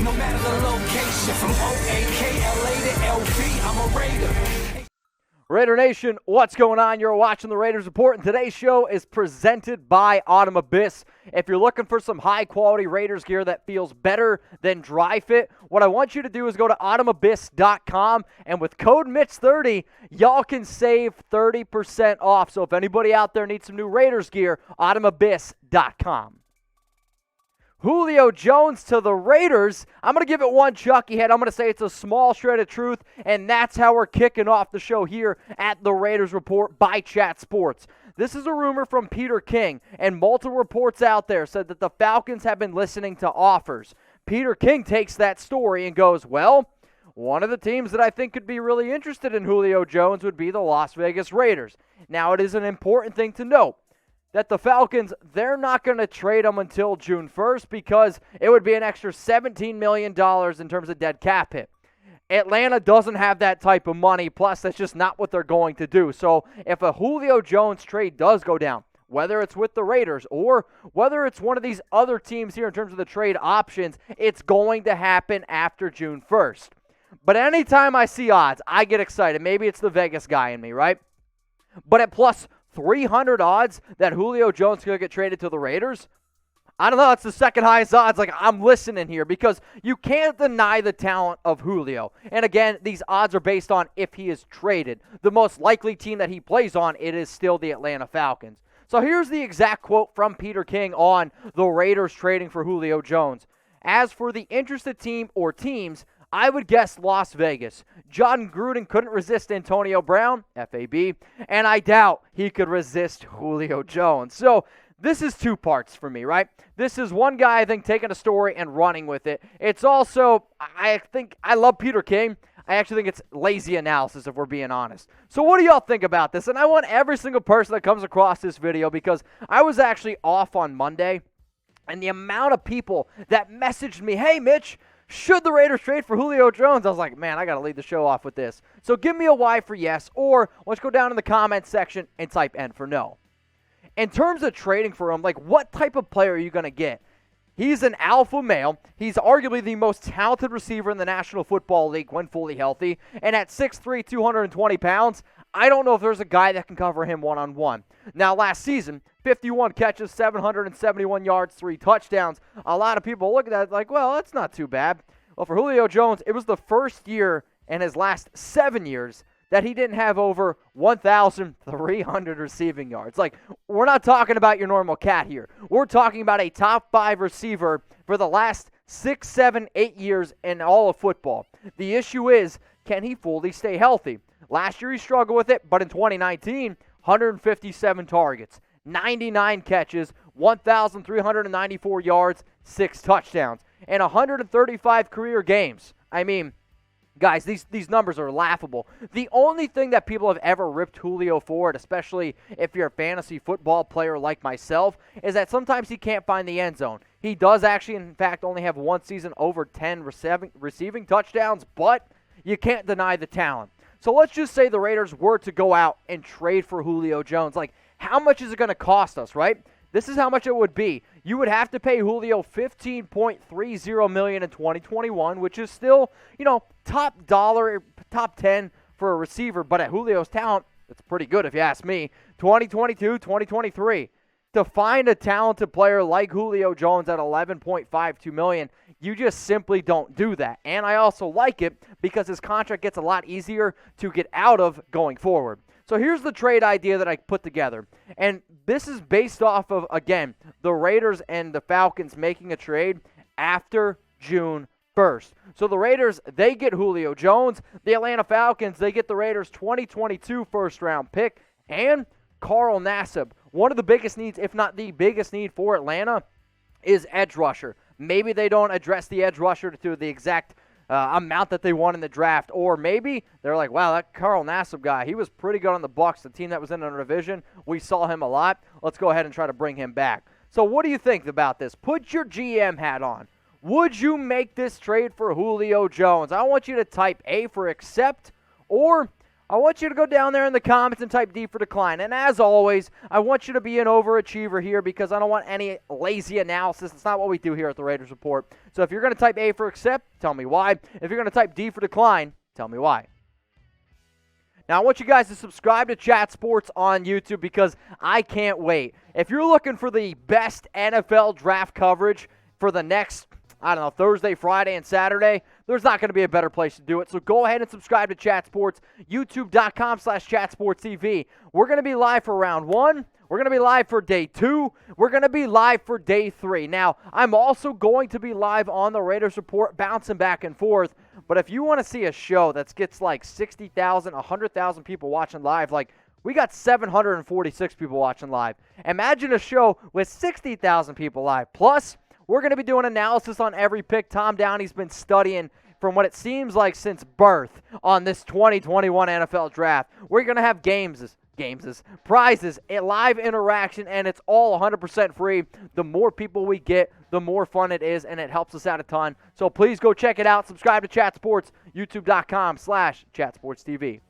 no matter the location. From O-A-K-L-A to LV, I'm a Raider. Raider Nation, what's going on? You're watching the Raiders Report, and today's show is presented by Autumn Abyss. If you're looking for some high-quality Raiders gear that feels better than dry fit, what I want you to do is go to autumnabyss.com, and with code MITCH30, y'all can save 30% off. So if anybody out there needs some new Raiders gear, autumnabyss.com. Julio Jones to the Raiders. I'm going to give it one chucky head. I'm going to say it's a small shred of truth, and that's how we're kicking off the show here at the Raiders Report by Chat Sports. This is a rumor from Peter King, and multiple reports out there said that the Falcons have been listening to offers. Peter King takes that story and goes, well, one of the teams that I think could be really interested in Julio Jones would be the Las Vegas Raiders. Now, it is an important thing to note that the Falcons, they're not going to trade him until June 1st because it would be an extra $17 million in terms of dead cap hit. Atlanta doesn't have that type of money, plus that's just not what they're going to do. So if a Julio Jones trade does go down, whether it's with the Raiders or whether it's one of these other teams here in terms of the trade options, it's going to happen after June 1st. But anytime I see odds, I get excited. Maybe it's the Vegas guy in me, right? But at plus 300 odds that Julio Jones could get traded to the Raiders, I don't know, it's the second highest odds. Like, I'm listening here because you can't deny the talent of Julio. And again, these odds are based on if he is traded. The most likely team that he plays on, it is still the Atlanta Falcons. So here's the exact quote from Peter King on the Raiders trading for Julio Jones. As for the interested team or teams, I would guess Las Vegas. John Gruden couldn't resist Antonio Brown, FAB, and I doubt he could resist Julio Jones. So this is two parts for me, right? This is one guy, I think, taking a story and running with it. It's also, I think, I love Peter King. I actually think it's lazy analysis, if we're being honest. So what do y'all think about this? And I want every single person that comes across this video, because I was actually off on Monday, and the amount of people that messaged me, hey, Mitch, should the Raiders trade for Julio Jones? I was like, man, I got to lead the show off with this. So give me a Y for yes, or let's go down in the comments section and type N for no. In terms of trading for him, like, what type of player are you going to get? He's an alpha male. He's arguably the most talented receiver in the National Football League when fully healthy. And at 6'3", 220 pounds, I don't know if there's a guy that can cover him one-on-one. Now, last season, 51 catches, 771 yards, 3 touchdowns. A lot of people look at that like, well, that's not too bad. Well, for Julio Jones, it was the first year in his last 7 years that he didn't have over 1,300 receiving yards. Like, we're not talking about your normal cat here. We're talking about a top 5 receiver for the last 6, 7, 8 years in all of football. The issue is, can he fully stay healthy? Last year he struggled with it, but in 2019, 157 targets, 99 catches, 1,394 yards, 6 touchdowns, and 135 career games. I mean, guys, these numbers are laughable. The only thing that people have ever ripped Julio for, especially if you're a fantasy football player like myself, is that sometimes he can't find the end zone. He does actually, in fact, only have one season over 10 receiving touchdowns, but you can't deny the talent. So let's just say the Raiders were to go out and trade for Julio Jones. Like, how much is it going to cost us, right? This is how much it would be. You would have to pay Julio $15.30 million in 2021, which is still, top dollar, top 10 for a receiver. But at Julio's talent, it's pretty good if you ask me. 2022, 2023. To find a talented player like Julio Jones at $11.52 million, you just simply don't do that. And I also like it because his contract gets a lot easier to get out of going forward. So here's the trade idea that I put together. And this is based off of, again, the Raiders and the Falcons making a trade after June 1st. So the Raiders, they get Julio Jones. The Atlanta Falcons, they get the Raiders' 2022 first-round pick and Carl Nassib. One of the biggest needs, if not the biggest need for Atlanta, is edge rusher. Maybe they don't address the edge rusher to the exact amount that they want in the draft. Or maybe they're like, wow, that Carl Nassib guy, he was pretty good on the Bucs, the team that was in our division. We saw him a lot. Let's go ahead and try to bring him back. So what do you think about this? Put your GM hat on. Would you make this trade for Julio Jones? I want you to type A for accept, or I want you to go down there in the comments and type D for decline. And as always, I want you to be an overachiever here because I don't want any lazy analysis. It's not what we do here at the Raiders Report. So if you're going to type A for accept, tell me why. If you're going to type D for decline, tell me why. Now, I want you guys to subscribe to Chat Sports on YouTube because I can't wait. If you're looking for the best NFL draft coverage for the next, Thursday, Friday, and Saturday, there's not going to be a better place to do it. So go ahead and subscribe to Chat Sports, youtube.com/ChatSportsTV. We're going to be live for round 1. We're going to be live for day 2. We're going to be live for day 3. Now, I'm also going to be live on the Raiders Report, bouncing back and forth. But if you want to see a show that gets like 60,000, 100,000 people watching live, like we got 746 people watching live. Imagine a show with 60,000 people live. Plus, we're going to be doing analysis on every pick Tom Downey's been studying from what it seems like since birth on this 2021 NFL Draft. We're going to have prizes, a live interaction, and it's all 100% free. The more people we get, the more fun it is, and it helps us out a ton. So please go check it out. Subscribe to Chat Sports, youtube.com/ChatSportsTV.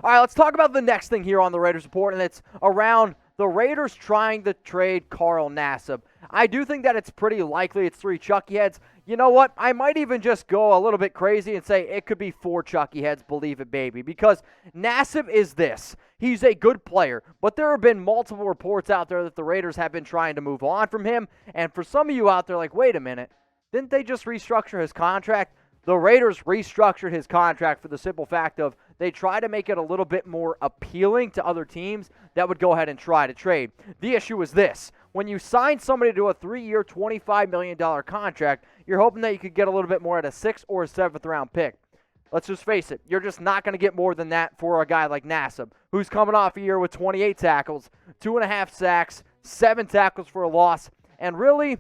All right, let's talk about the next thing here on the Raiders Report, and it's around the Raiders trying to trade Carl Nassib. I do think that it's pretty likely it's 3 Chucky heads. You know what? I might even just go a little bit crazy and say it could be 4 Chucky heads, believe it, baby. Because Nassib is this. He's a good player, but there have been multiple reports out there that the Raiders have been trying to move on from him. And for some of you out there, like, wait a minute, didn't they just restructure his contract? The Raiders restructured his contract for the simple fact of they try to make it a little bit more appealing to other teams that would go ahead and try to trade. The issue is this. When you sign somebody to a 3-year, $25 million contract, you're hoping that you could get a little bit more at a 6th or a 7th round pick. Let's just face it. You're just not going to get more than that for a guy like Nassib, who's coming off a year with 28 tackles, 2.5 sacks, 7 tackles for a loss, and really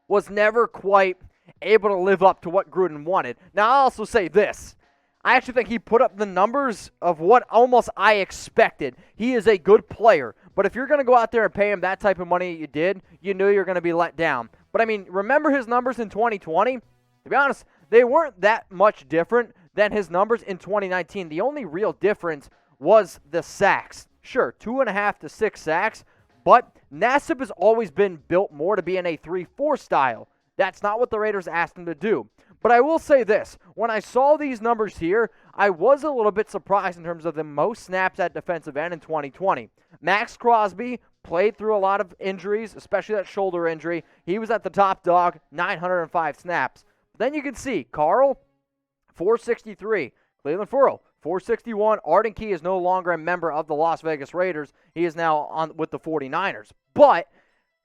was never quite able to live up to what Gruden wanted. Now, I'll also say this. I actually think he put up the numbers of what almost I expected. He is a good player, but if you're going to go out there and pay him that type of money you did, you knew you're going to be let down. But, I mean, remember his numbers in 2020? To be honest, they weren't that much different than his numbers in 2019. The only real difference was the sacks. Sure, 2.5 to 6 sacks, but Nassib has always been built more to be in a 3-4 style. That's not what the Raiders asked him to do. But I will say this. When I saw these numbers here, I was a little bit surprised in terms of the most snaps at defensive end in 2020. Max Crosby played through a lot of injuries, especially that shoulder injury. He was at the top dog, 905 snaps. Then you can see Carl, 463. Cleveland Ferrell, 461. Arden Key is no longer a member of the Las Vegas Raiders. He is now on with the 49ers. But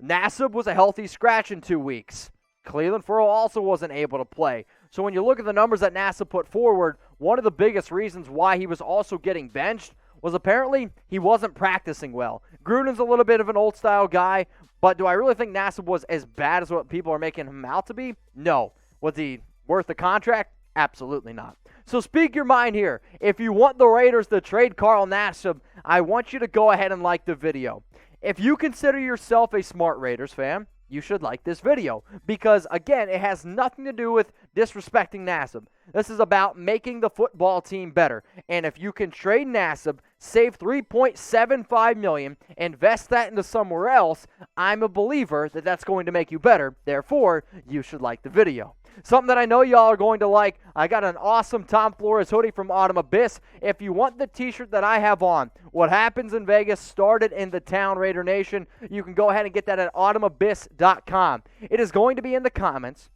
Nassib was a healthy scratch in 2 weeks. Cleveland Ferrell also wasn't able to play. So when you look at the numbers that Nassib put forward, one of the biggest reasons why he was also getting benched was apparently he wasn't practicing well. Gruden's a little bit of an old-style guy, but do I really think Nassib was as bad as what people are making him out to be? No. Was he worth the contract? Absolutely not. So speak your mind here. If you want the Raiders to trade Carl Nassib, I want you to go ahead and like the video. If you consider yourself a smart Raiders fan, you should like this video because, again, it has nothing to do with disrespecting Nassib. This is about making the football team better. And if you can trade Nassib, save $3.75 million, invest that into somewhere else, I'm a believer that that's going to make you better. Therefore, you should like the video. Something that I know y'all are going to like, I got an awesome Tom Flores hoodie from Autumn Abyss. If you want the t-shirt that I have on, What Happens in Vegas started in the town, Raider Nation, you can go ahead and get that at autumnabyss.com. It is going to be in the comments.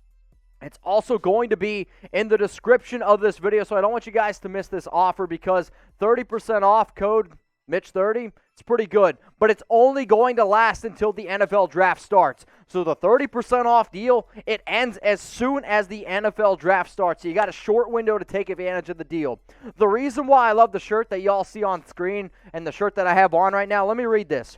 It's also going to be in the description of this video, so I don't want you guys to miss this offer because 30% off code Mitch30, it's pretty good, but it's only going to last until the NFL draft starts. So the 30% off deal, it ends as soon as the NFL draft starts. So you got a short window to take advantage of the deal. The reason why I love the shirt that y'all see on screen and the shirt that I have on right now, let me read this.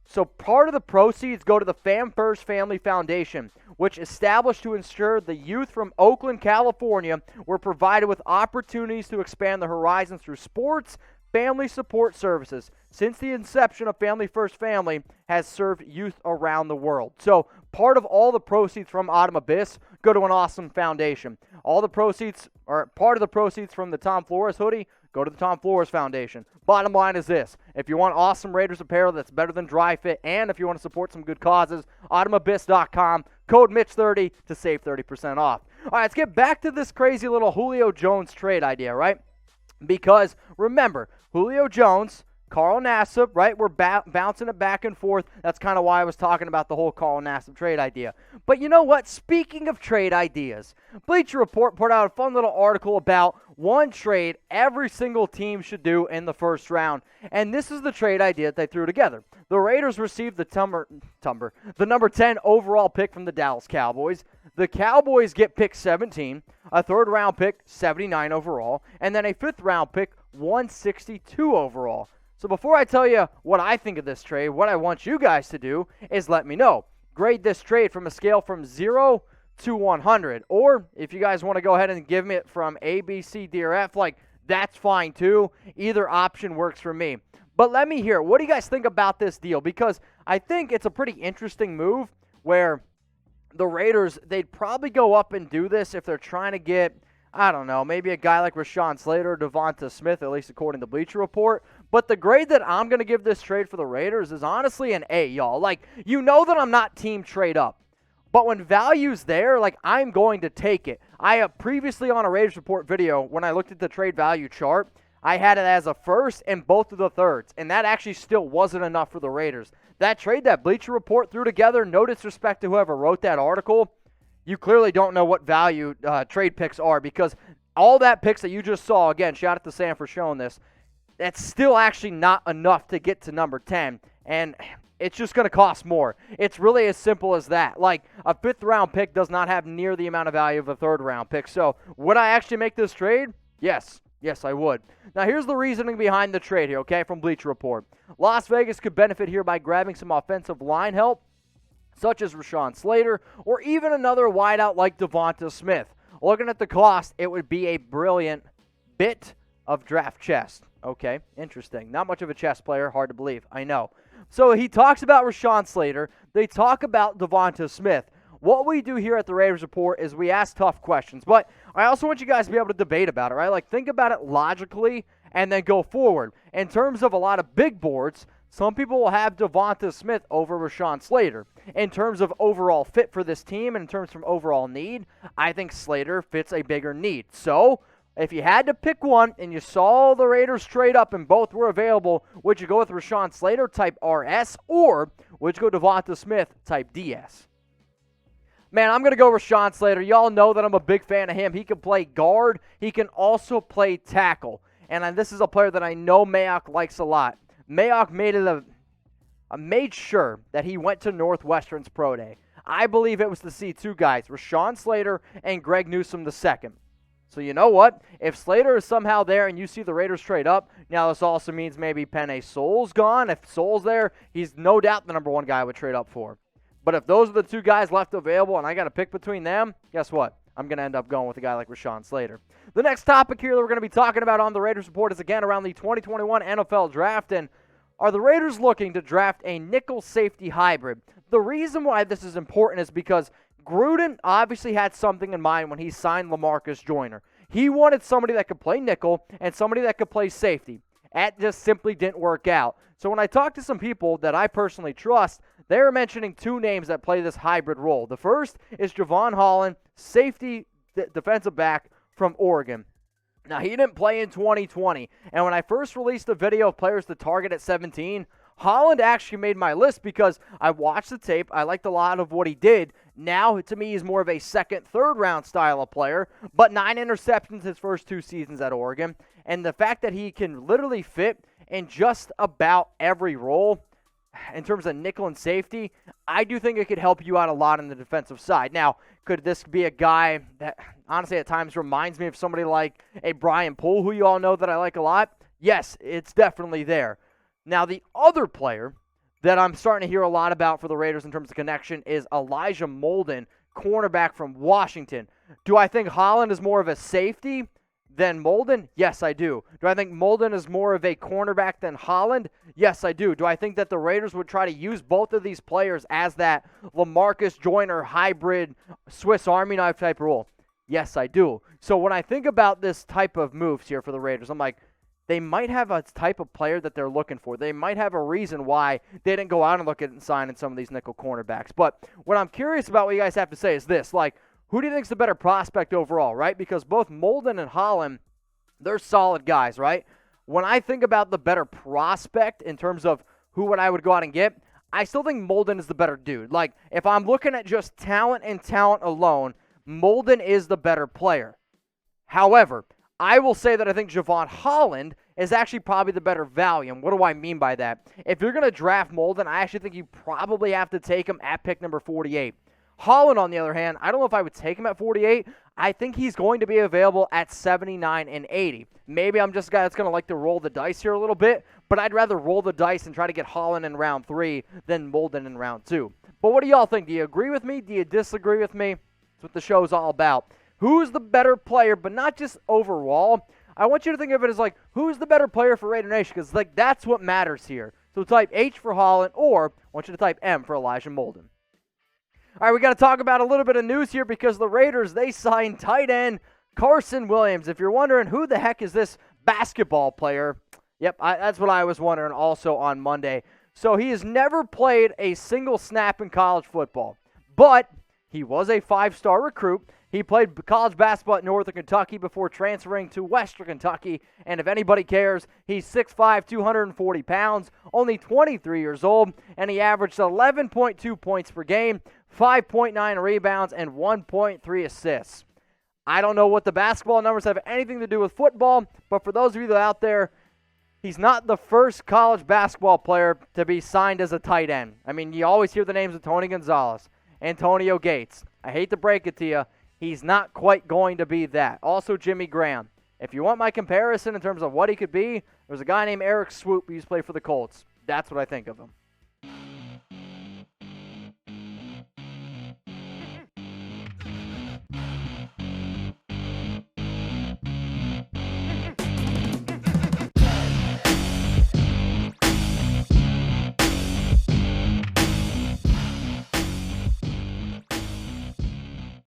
So part of the proceeds go to the Fam First Family Foundation, which established to ensure the youth from Oakland, California were provided with opportunities to expand their horizons through sports, Family Support Services, since the inception of Family First Family, has served youth around the world. So part of all the proceeds from Autumn Abyss go to an awesome foundation. All the proceeds, or part of the proceeds from the Tom Flores hoodie, go to the Tom Flores Foundation. Bottom line is this: if you want awesome Raiders apparel that's better than dry fit, and if you want to support some good causes, AutumnAbyss.com, code Mitch30 to save 30% off. All right, let's get back to this crazy little Julio Jones trade idea, right? Because remember, Julio Jones, Carl Nassib, right? We're bouncing it back and forth. That's kind of why I was talking about the whole Carl Nassib trade idea. But you know what? Speaking of trade ideas, Bleacher Report put out a fun little article about one trade every single team should do in the first round. And this is the trade idea that they threw together. The Raiders received the number 10 overall pick from the Dallas Cowboys. The Cowboys get pick 17, a third-round pick, 79 overall, and then a fifth-round pick, 162 overall. So before I tell you what I think of this trade, what I want you guys to do is let me know. Grade this trade from a scale from 0 to 100. Or if you guys want to go ahead and give me it from A, B, C, D, or F, that's fine too. Either option works for me. But let me hear, what do you guys think about this deal? Because I think it's a pretty interesting move where the Raiders, they'd probably go up and do this if they're trying to get, I don't know, maybe a guy like Rashawn Slater or Devonta Smith, at least according to Bleacher Report. But the grade that I'm going to give this trade for the Raiders is honestly an A, y'all. You know that I'm not team trade up. But when value's there, I'm going to take it. I have previously on a Raiders Report video, when I looked at the trade value chart, I had it as a first and both of the thirds. And that actually still wasn't enough for the Raiders. That trade that Bleacher Report threw together, no disrespect to whoever wrote that article, you clearly don't know what value trade picks are, because all that picks that you just saw, again, shout out to Sam for showing this, that's still actually not enough to get to number 10, and it's just going to cost more. It's really as simple as that. A fifth-round pick does not have near the amount of value of a third-round pick. So would I actually make this trade? Yes. Yes, I would. Now, here's the reasoning behind the trade here, okay, from Bleacher Report. Las Vegas could benefit here by grabbing some offensive line help, such as Rashawn Slater, or even another wideout like Devonta Smith. Looking at the cost, it would be a brilliant bit of draft chess. Okay, interesting. Not much of a chess player, hard to believe, I know. So he talks about Rashawn Slater. They talk about Devonta Smith. What we do here at the Raiders Report is we ask tough questions, but I also want you guys to be able to debate about it, right? Think about it logically and then go forward. In terms of a lot of big boards, some people will have Devonta Smith over Rashawn Slater. In terms of overall fit for this team and in terms of overall need, I think Slater fits a bigger need. So if you had to pick one and you saw the Raiders trade up and both were available, would you go with Rashawn Slater type RS, or would you go Devonta Smith type DS? Man, I'm going to go Rashawn Slater. Y'all know that I'm a big fan of him. He can play guard. He can also play tackle. And this is a player that I know Mayock likes a lot. Mayock made sure that he went to Northwestern's Pro Day. I believe it was to see two guys, Rashawn Slater and Greg Newsome II. So you know what? If Slater is somehow there and you see the Raiders trade up, now this also means maybe Penei Sewell's gone. If Sewell's there, he's no doubt the number one guy I would trade up for. But if those are the two guys left available and I got to pick between them, guess what? I'm going to end up going with a guy like Rashawn Slater. The next topic here that we're going to be talking about on the Raiders Report is, again, around the 2021 NFL Draft. And are the Raiders looking to draft a nickel safety hybrid? The reason why this is important is because Gruden obviously had something in mind when he signed LaMarcus Joyner. He wanted somebody that could play nickel and somebody that could play safety. That just simply didn't work out. So when I talked to some people that I personally trust, they were mentioning two names that play this hybrid role. The first is Jevon Holland, safety defensive back from Oregon. Now, he didn't play in 2020, and when I first released a video of players to target at 17, Holland actually made my list because I watched the tape. I liked a lot of what he did. Now, to me, he's more of a second, third-round style of player, but 9 interceptions his first 2 seasons at Oregon. And the fact that he can literally fit in just about every role in terms of nickel and safety, I do think it could help you out a lot on the defensive side. Now, could this be a guy that honestly at times reminds me of somebody like a Brian Poole, who you all know that I like a lot? Yes, it's definitely there. Now, the other player that I'm starting to hear a lot about for the Raiders in terms of connection is Elijah Molden, cornerback from Washington. Do I think Holland is more of a safety than Molden? Yes, I do. Do I think Molden is more of a cornerback than Holland? Yes, I do. Do I think that the Raiders would try to use both of these players as that LaMarcus Joyner hybrid Swiss Army knife type role? Yes, I do. So when I think about this type of moves here for the Raiders, I'm like, they might have a type of player that they're looking for. They might have a reason why they didn't go out and look at and sign in some of these nickel cornerbacks. But what I'm curious about what you guys have to say is this, like, who do you think is the better prospect overall, right? Because both Molden and Holland, they're solid guys, right? When I think about the better prospect in terms of who I would go out and get, I still think Molden is the better dude. Like, if I'm looking at just talent and talent alone, Molden is the better player. However, I will say that I think Jevon Holland is actually probably the better value. And what do I mean by that? If you're going to draft Molden, I actually think you probably have to take him at pick number 48. Holland, on the other hand, I don't know if I would take him at 48. I think he's going to be available at 79 and 80. Maybe I'm just a guy that's going to like to roll the dice here a little bit, but I'd rather roll the dice and try to get Holland in round 3 than Molden in round 2. But what do y'all think? Do you agree with me? Do you disagree with me? That's what the show's all about. Who's the better player, but not just overall. I want you to think of it as like, who's the better player for Raider Nation? Because like that's what matters here. So type H for Holland, or I want you to type M for Elijah Molden. All right, we got to talk about a little bit of news here because the Raiders, they signed tight end Carson Williams. If you're wondering who the heck is this basketball player, yep, that's what I was wondering also on Monday. So he has never played a single snap in college football, but he was a 5-star recruit. He played college basketball at Northern Kentucky before transferring to Western Kentucky. And if anybody cares, he's 6'5", 240 pounds, only 23 years old, and he averaged 11.2 points per game, 5.9 rebounds, and 1.3 assists. I don't know what the basketball numbers have anything to do with football, but for those of you that are out there, he's not the first college basketball player to be signed as a tight end. I mean, you always hear the names of Tony Gonzalez, Antonio Gates. I hate to break it to you. He's not quite going to be that. Also, Jimmy Graham. If you want my comparison in terms of what he could be, there's a guy named Eric Swoop who used to play for the Colts. That's what I think of him.